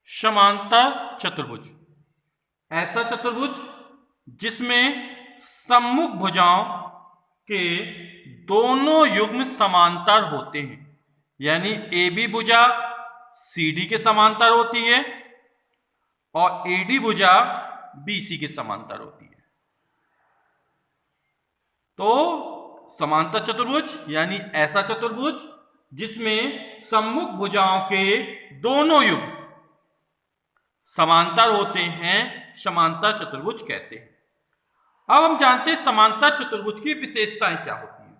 समांतर चतुर्भुज ऐसा चतुर्भुज जिसमें सम्मुख भुजाओं के दोनों युग्म समांतर होते हैं, यानी ए बी भुजा सी डी के समांतर होती है और ए डी भुजा बी सी के समांतर होती है। तो समांतर चतुर्भुज यानी ऐसा चतुर्भुज जिसमें सम्मुख भुजाओं के दोनों युग्म समांतर होते हैं, समांतर चतुर्भुज कहते हैं। अब हम जानते हैं समांतर चतुर्भुज की विशेषताएं क्या होती हैं।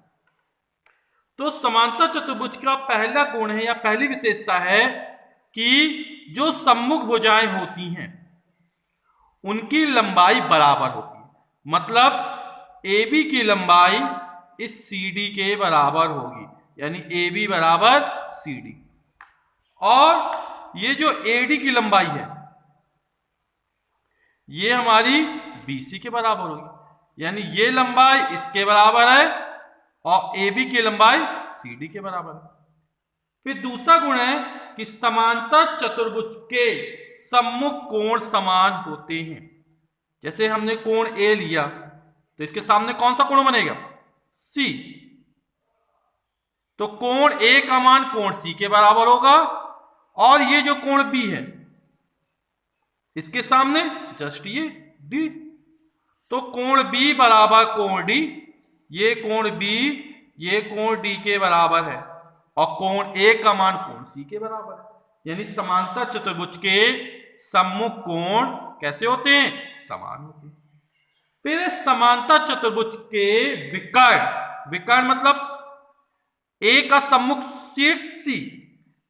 तो समांतर चतुर्भुज का पहला गुण है या पहली विशेषता है कि जो सम्मुख भुजाएं होती हैं उनकी लंबाई बराबर होती है। मतलब ए बी की लंबाई इस सी डी के बराबर होगी, यानी ए बी बराबर सी डी। और ये जो ए डी की लंबाई है ये हमारी बी सी के बराबर होगी, यानी ये लंबाई इसके बराबर है और ए बी की लंबाई सी डी के बराबर है। फिर दूसरा गुण है कि समांतर चतुर्भुज के सम्मुख कोण समान होते हैं। जैसे हमने कोण ए लिया तो इसके सामने कौन सा कोण बनेगा? सी। तो कोण ए का मान कोण सी के बराबर होगा और ये जो कोण बी है इसके सामने जस्ट ये डी। तो कोण बी बराबर कोण डी, ये कोण बी ये कोण डी के बराबर है और कोण ए का मान कोण सी के बराबर है। यानी समांतर चतुर्भुज के सम्मुख कोण कैसे होते हैं? समान होते हैं। फिर समांतर चतुर्भुज के विकर्ण, विकर्ण मतलब ए का सम्मुख शीर्ष सी।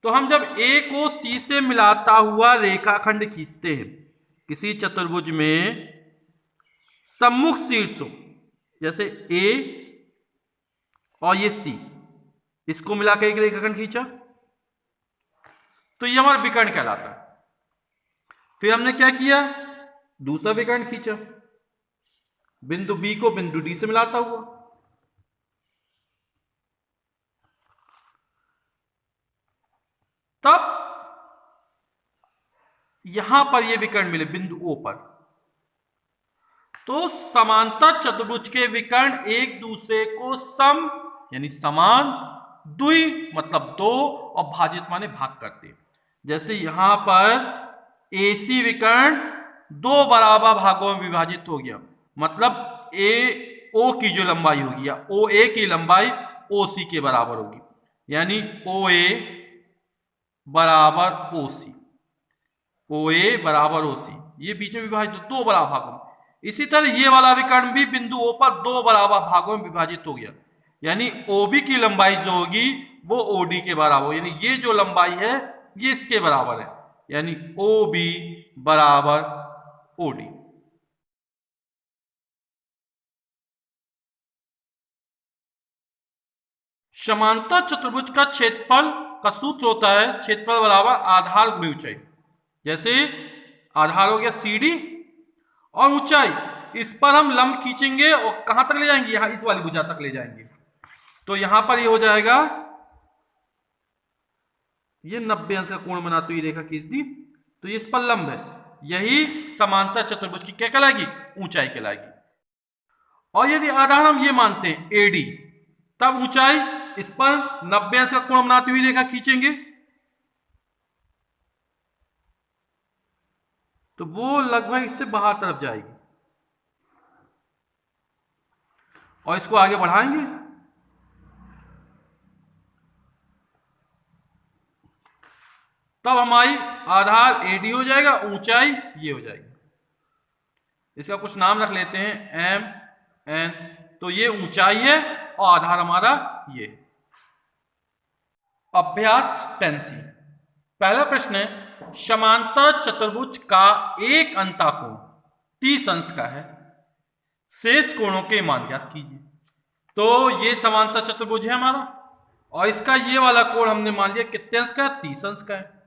तो हम जब ए को सी से मिलाता हुआ रेखाखंड खींचते हैं किसी चतुर्भुज में सम्मुख शीर्ष हो, जैसे ए और ये सी, इसको मिलाकर एक रेखाखंड खींचा तो ये हमारा विकर्ण कहलाता है। फिर हमने क्या किया? दूसरा विकर्ण खींचा बिंदु बी को बिंदु डी से मिलाता हुआ। तब यहां पर ये विकर्ण मिले बिंदु ओ पर। तो समांतर चतुर्भुज के विकर्ण एक दूसरे को सम यानी समान, द्वि मतलब दो और भाजित माने भाग करते हैं। जैसे यहां पर एसी विकर्ण दो बराबर भागों में विभाजित हो गया, मतलब ए ओ की जो लंबाई होगी या ओ ए की लंबाई ओ सी के बराबर होगी, यानी ओ ए बराबर ओ सी, ओ ए बराबर ओ सी, ये बीच में विभाजित दो बराबर भागों में। इसी तरह ये वाला विकर्ण भी बिंदु ओ पर दो बराबर भागों में विभाजित हो गया, यानी OB की लंबाई जो होगी वो OD के बराबर हो, यानी ये जो लंबाई है ये इसके बराबर है, यानी OB बराबर OD। समांतर चतुर्भुज का क्षेत्रफल का सूत्र होता है क्षेत्रफल बराबर आधार गुणे ऊंचाई। जैसे आधार हो गया CD और ऊंचाई, इस पर हम लंब खींचेंगे और कहां तक ले जाएंगे? यहां इस वाली भुजा तक ले जाएंगे। तो यहां पर ये हो जाएगा, ये 90 अंश का कोण बनाते हुए रेखा खींच दी तो ये इस पर लंब है, यही समांतर चतुर्भुज की क्या कहलाएगी? ऊंचाई कहलाएगी। और यदि आधार हम ये मानते हैं AD, तब ऊंचाई इस पर 90 अंश का कोण बनाते हुए रेखा खींचेंगे तो वो लगभग इससे बाहर तरफ जाएगी और इसको आगे बढ़ाएंगे तब हमारी आधार AD हो जाएगा, ऊंचाई ये हो जाएगी। इसका कुछ नाम रख लेते हैं MN। तो ये ऊंचाई है और आधार हमारा ये। अभ्यास 10C। पहला प्रश्न है, समांतर चतुर्भुज का एक अंतःकोण 30 अंश का है, शेष कोणों के मान ज्ञात कीजिए। तो ये समांतर चतुर्भुज है हमारा और इसका ये वाला कोण हमने मान लिया कितने अंश का? 30 अंश का है।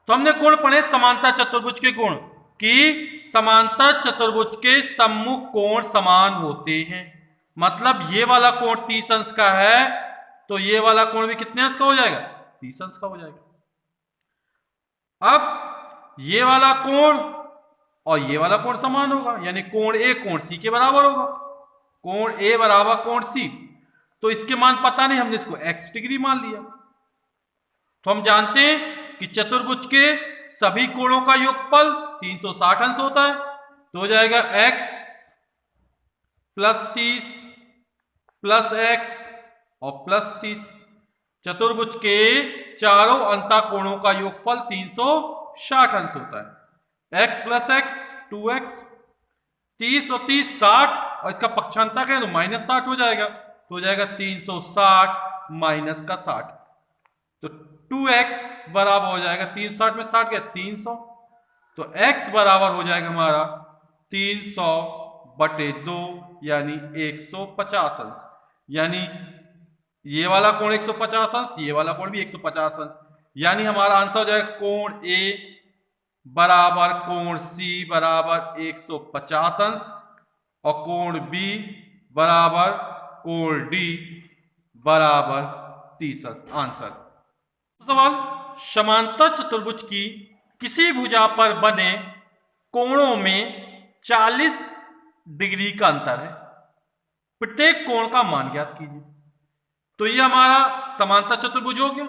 तो हमने कोण पढ़े समांतर चतुर्भुज के कोण कि समांतर चतुर्भुज के सम्मुख कोण समान होते हैं, मतलब ये वाला कोण 30 अंश का है तो ये वाला कोण भी कितने अंश का हो जाएगा? 30 अंश का हो जाएगा। अब ये वाला कोण और ये वाला कोण समान होगा, यानी कोण ए कोण सी के बराबर होगा। कोण ए बराबर कोण सी, तो इसके मान पता नहीं, हमने इसको x डिग्री मान लिया। तो हम जानते हैं कि चतुर्भुज के सभी कोणों का योगफल 360 अंश होता है। तो हो जाएगा x प्लस 30 प्लस x और प्लस 30। चतुर्भुज के चारों अंतः कोणों का योगफल 360 अंश होता है। x प्लस x 2x, 30 और 30 60, और इसका पक्षांतर करें तो माइनस 60 हो जाएगा। तो हो जाएगा 360 माइनस का 60, तो 2x बराबर हो जाएगा 360 में 60 गया 300। तो x बराबर हो जाएगा हमारा 300 बटे 2 यानी 150 अंश। यानी ये वाला कोण 150 अंश, ये वाला कोण भी 150 अंश। यानी हमारा आंसर हो जाएगा कोण A बराबर कोण C बराबर 150 अंश और कोण B बराबर कोण D बराबर 30 अंश। आंसर सवाल, समांतर चतुर्भुज की किसी भुजा पर बने कोणों में 40 डिग्री का अंतर है, प्रत्येक कोण का मान ज्ञात कीजिए। तो ये हमारा समांतर चतुर्भुज हो गया।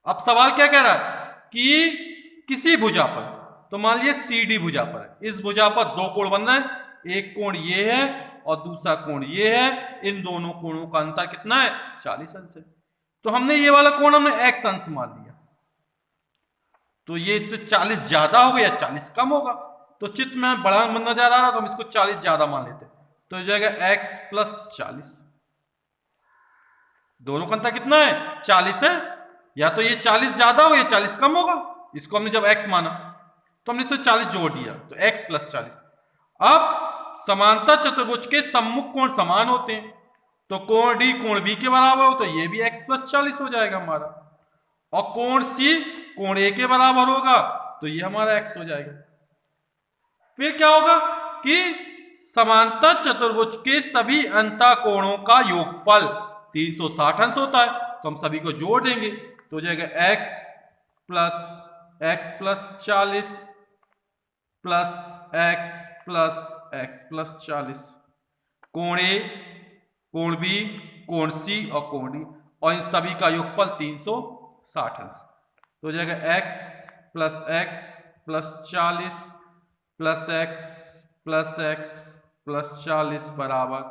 अब सवाल क्या कह रहा है कि किसी भुजा पर, तो मान लीजिए CD भुजा पर है, इस भुजा पर दो कोण बन रहे हैं, एक कोण ये है और दूसरा कोण ये है। इन दोनों कोणों का अंतर कितना है? 40 अंश है। तो हमने ये वाला कोण हमने x अंश मान लिया, तो ये इससे 40 ज्यादा होगा या 40 कम होगा। तो चित्र में बड़ा नजर आ रहा है तो हम इसको 40 ज्यादा मान लेते हैं। तो हो जाएगा x प्लस 40। दोनों का अंतर कितना है? 40 है। या तो ये 40 ज्यादा होगा या 40 कम होगा। इसको हमने जब x माना तो हमने इसे 40 जोड़ दिया, तो x प्लस 40। अब समांतर चतुर्भुज के सम्मुख कोण समान होते हैं, तो कोण D कोण B के बराबर हो, तो ये भी x प्लस 40 हो जाएगा हमारा। और कोण C कोण A के बराबर होगा, तो ये हमारा x हो जाएगा। फिर क्या होगा कि समांतर चतुर्भुज के सभी अंतः कोणों का योगफल 360 अंश होता है, तो हम सभी को जोड़ देंगे। तो हो जाएगा x plus 40 plus x plus 40। कोण A कोण B कोण C और कोण D, और इन सभी का योगफल 360 अंश। तो हो जाएगा x plus 40 plus x plus 40 बराबर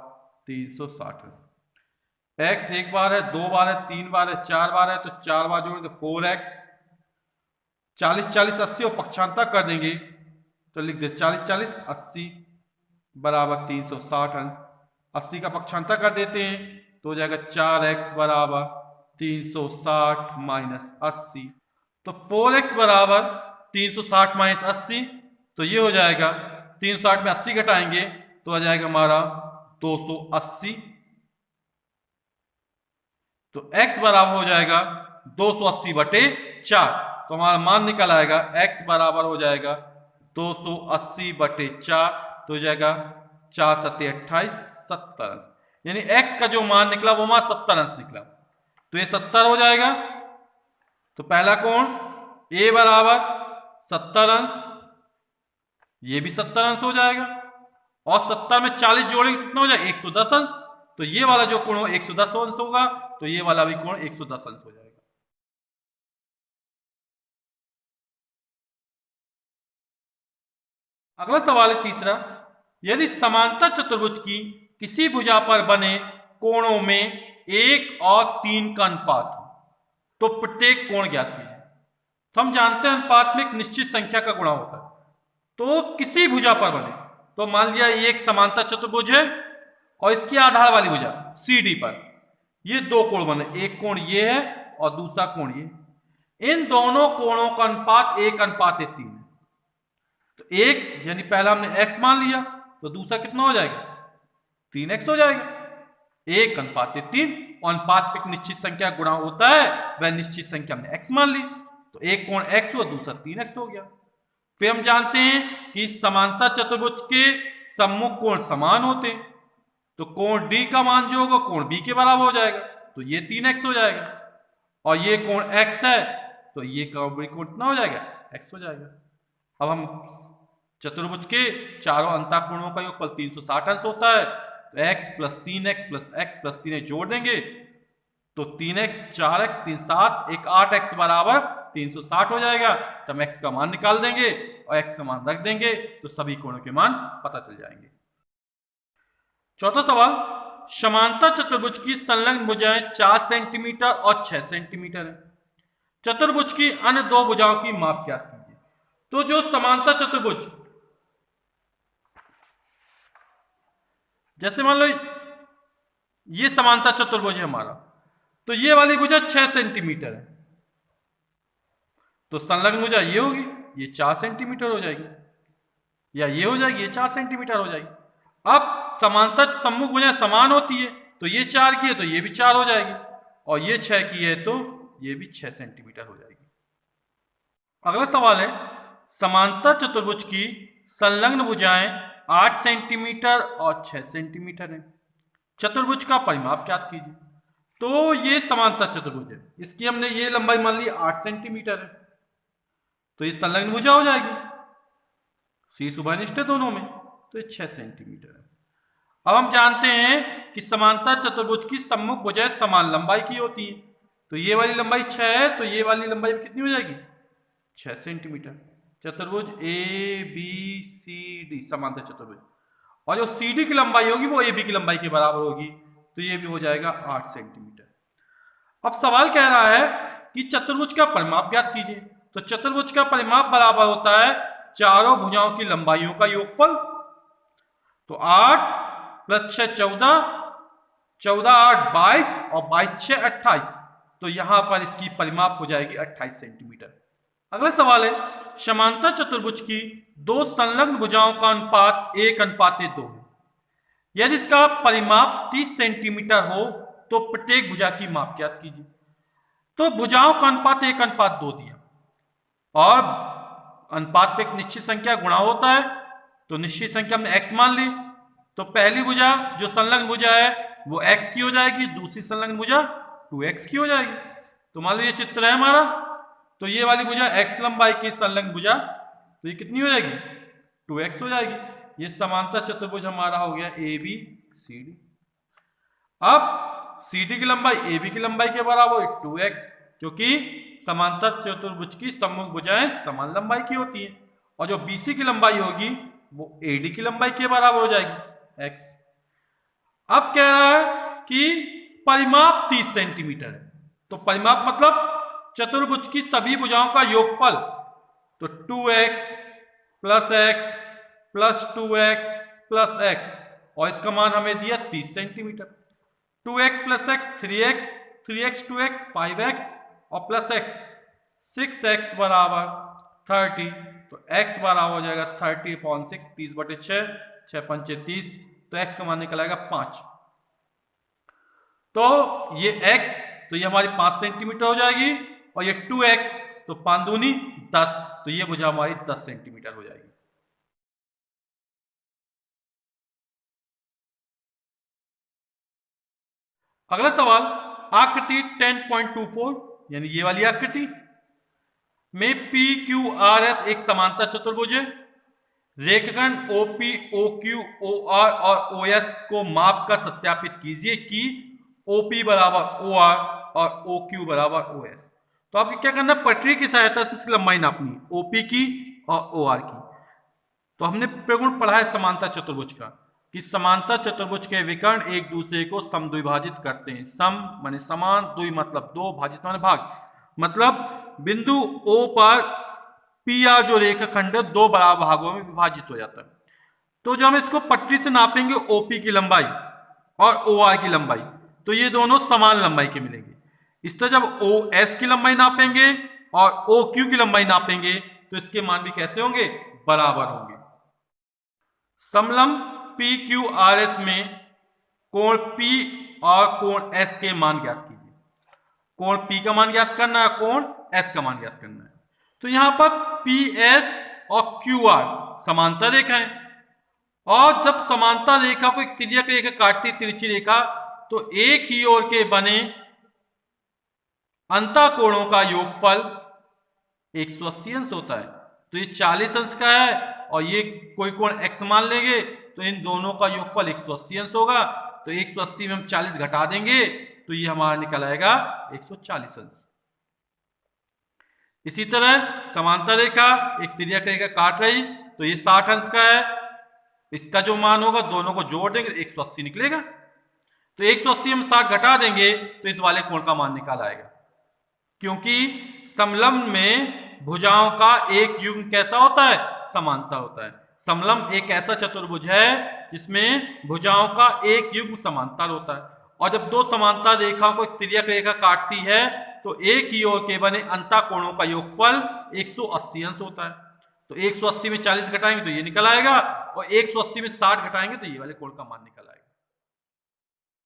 360 अंश। x एक बार है, दो बार है, तीन बार है, चार बार है, तो चार बार जोड़ेंगे तो 4x। 40 40 80 और पक्षांतर कर देंगे तो लिख दे 40 40 80 बराबर 360 अंश। 80 का पक्षांतर कर देते हैं तो हो जाएगा 4x बराबर 360 माइनस 80। तो 4x बराबर 360 माइनस 80, तो ये हो जाएगा 360 में 80 घटाएंगे तो आ जाएगा हमारा 280। तो x बराबर हो जाएगा 280 बटे 4। तो हमारा मान निकल आएगा x बराबर हो जाएगा 280 बटे 4, तो हो जाएगा 4 सत्ते 28 70 अंश। यानी x का जो मान निकला वो हमारा 70 अंश निकला, तो ये 70 हो जाएगा। तो पहला कोण A बराबर 70 अंश, ये भी 70 अंश हो जाएगा, और 70 में 40 जोड़ेंगे कितना हो जाएगा? 110 अंश। तो ये वाला जो कोण 110 अंश होगा, तो ये वाला भी कोण 110 अंश हो जाएगा। अगला सवाल है तीसरा, यदि समांतर चतुर्भुज की किसी भुजा पर बने कोणों में 1 और 3 का अनुपात हो, तो प्रत्येक कोण ज्ञात कीजिए। तो हम जानते हैं अनुपात में एक निश्चित संख्या का गुणा होता है। तो किसी भुजा पर बने, तो मान लिया ये एक समांतर चतुर्भुज है और इसकी आधार वाली भुजा CD पर ये दो कोण बने, एक कोण ये है और दूसरा कोण ये। इन दोनों कोणों का अनुपात 1:3 है। तो एक यानी पहला हमने x मान लिया, तो दूसरा कितना हो जाएगा? 3x हो जाएगा। 1:3, अनुपात पे एक निश्चित संख्या गुणा होता है, वह निश्चित संख्या हमने x मान ली, तो एक कोण x हुआ, दूसरा 3x हो गया। फिर हम जानते हैं कि समांतर चतुर्भुज के सम्मुख कोण समान होते हैं, तो कोण D का मान जो होगा कोण B के बराबर हो जाएगा, तो ये 3x हो जाएगा। और ये कोण x है, तो ये कोण कितना हो जाएगा, x हो जाएगा। अब हम चतुर्भुज के चारों अंतःकोणों का योगफल 360 अंश होता है, तो x plus 3x plus x plus 3 जोड़ देंगे तो 3x 4x 3 7 1 8x बराबर 360 हो जाएगा। तो हम x का मान निकाल देंगे और x का मान रख देंगे तो सभी कोणों के मान पता चल जाएंगे। चौथा सवाल, समांतर चतुर्भुज की संलग्न भुजाएं 4 सेंटीमीटर और 6 सेंटीमीटर है। चतुर्भुज की अन्य दो भुजाओं की माप ज्ञात कीजिए। तो जो समांतर चतुर्भुज, जैसे मान लो ये समांतर चतुर्भुज है हमारा, तो ये वाली भुजा 6 सेंटीमीटर है, तो संलग्न भुजा ये होगी, ये 4 सेंटीमीटर हो जाएगी, या ये हो जाएगी, ये 4 सेंटीमीटर हो जाएगी। अब समांतर सम्मुख भुजाएं समान होती है, तो ये 4 की है तो ये भी 4 हो जाएगी, और ये 6 की है तो ये भी 6 सेंटीमीटर हो जाएगी। अगला सवाल है, समांतर चतुर्भुज की संलग्न भुजाएं 8 सेंटीमीटर और 6 सेंटीमीटर है। चतुर्भुज का परिमाप ज्ञात कीजिए। तो ये समांतर चतुर्भुज है, इसकी हमने ये लंबाई मान ली 8 सेंटीमीटर है, तो ये संलग्न भुजा हो जाएगी, शीर्ष उभयनिष्ठ है दोनों में, तो ये 6 सेंटीमीटर है। अब हम जानते हैं कि समांतर चतुर्भुज की सम्मुख भुजाएं समान लंबाई की होती है, तो ये वाली लंबाई 6 है तो ये वाली लंबाई कितनी हो जाएगी, 6 सेंटीमीटर। चतुर्भुज ABCD समांतर चतुर्भुज, और जो CD की लंबाई होगी वो AB की लंबाई के बराबर होगी, तो ये भी हो जाएगा 8 सेंटीमीटर। अब सवाल कह रहा है कि चतुर्भुज का परिमाप ज्ञात कीजिए। तो चतुर्भुज का परिमाप बराबर होता है चारों भुजाओं की लंबाइयों का योगफल। तो 8 प्लस 6 14, 14 8 22 और 22 6 28, तो यहां पर इसकी परिमाप हो जाएगी 28 सेंटीमीटर। अगला सवाल है, समांतर चतुर्भुज की दो संलग्न भुजाओं का अनुपात 1:2 है। यदि इसका परिमाप 30 सेंटीमीटर हो तो प्रत्येक भुजा की माप ज्ञात कीजिए। तो भुजाओं का अनुपात 1:2 दिया, और अनुपात पे एक निश्चित संख्या गुणा होता है, तो निश्चित संख्या हमने x मान ली, तो पहली भुजा जो संलग्न भुजा है वो x की हो जाएगी, दूसरी संलग्न भुजा 2x की हो जाएगी। तो मान लो ये चित्र है हमारा, तो ये वाली भुजा x लंबाई की संलग्न भुजा, तो ये कितनी हो जाएगी, 2x हो जाएगी। ये समांतर चतुर्भुज हमारा हो गया ABCD। अब CD की लंबाई AB की लंबाई के बराबर 2x, क्योंकि समांतर चतुर्भुज की सम्मुख भुजाएं समान लंबाई की होती हैं, और जो BC की लंबाई होगी वो AD की लंबाई के बराबर हो जाएगी x। अब कह रहा है कि परिमाप 30 सेंटीमीटर है, तो परिमाप मतलब चतुर्भुज की सभी भुजाओं का योगफल, तो 2x plus x plus 2x plus x, और इसका मान हमें दिया 30 centimetre. 2x plus x 3x, 3x 2x 5x और प्लस x 6x बराबर 30, तो x बराबर हो जाएगा 30/6, 30/6, 6 पंचे 30, तो x का मान निकल आएगा 5। तो ये x, तो ये हमारी 5 सेंटीमीटर हो जाएगी, और ये 2x, तो 5 दूनी 10, तो ये भुजा हमारी 10 सेंटीमीटर हो जाएगी। अगला सवाल, आकृति 10.24 यानी ये वाली आकृति में PQRS एक समांतर चतुर्भुज है। रेखाखंड OP, OQ, OR और OS को माप कर सत्यापित कीजिए कि OP बराबर OR और OQ बराबर OS। तो आपको क्या करना है, पटरी की सहायता से इसकी लंबाई नापनी है, OP की और OR की। तो हमने प्रगुण पढ़ा है समांतर चतुर्भुज का, कि समांतर चतुर्भुज के विकर्ण एक दूसरे को समद्विभाजित करते हैं। सम माने समान, द्वि मतलब दो, भाजित माने भाग, मतलब बिंदु O पर PR जो रेखाखंड है दो बराबर भागों में विभाजित हो जाता है। तो जब हम इसको पटरी से नापेंगे OP की लंबाई और OR की लंबाई, तो ये दोनों समान लंबाई के मिलेंगे। इस तरह जब OS की लंबाई नापेंगे और OQ की लंबाई नापेंगे, तो इसके मान भी कैसे होंगे, बराबर होंगे। समलंब PQRS में कोण P और कोण S के मान ज्ञात कीजिए। कोण P का मान ज्ञात करना है, कोण S का मान ज्ञात करना है। तो यहां पर PS और QR समांतर रेखा है, और जब समांतर रेखा को एक तिर्यक रेखा काटती तिरछी रेखा, तो एक ही ओर के बने अंतःकोणों का योगफल 180 अंश होता है। तो ये 40 अंश का है और ये कोई कोण x मान लेंगे तो इन दोनों का योगफल 180 अंश होगा। तो 180 में हम 40 घटा देंगे तो ये हमारा निकल आएगा 140 अंश। इसी तरह समांतर रेखा एक तिर्यक रेखा काट रही तो ये 60 अंश का है। इसका जो मान होगा दोनों को जोड़ देंगे 180 निकलेगा। तो 180 हम 60 घटा देंगे तो इस वाले कोण का मान निकाल आएगा। क्योंकि समलंब में भुजाओं का एक युग्म कैसा होता है? समांतर होता है। समलंब एक ऐसा चतुर्भुज है जिसमें भुजाओं का एक युग्म समांतर होता है। और जब दो समांतर रेखाओं को एक तिर्यक रेखा काटती है तो एक ही ओर के बने अंतःकोणों का योगफल 180 अंश होता है। तो 180 में 40 घटाएंगे तो ये निकल आएगा और 180 में 60 घटाएंगे तो ये वाले कोण का मान निकल आएगा।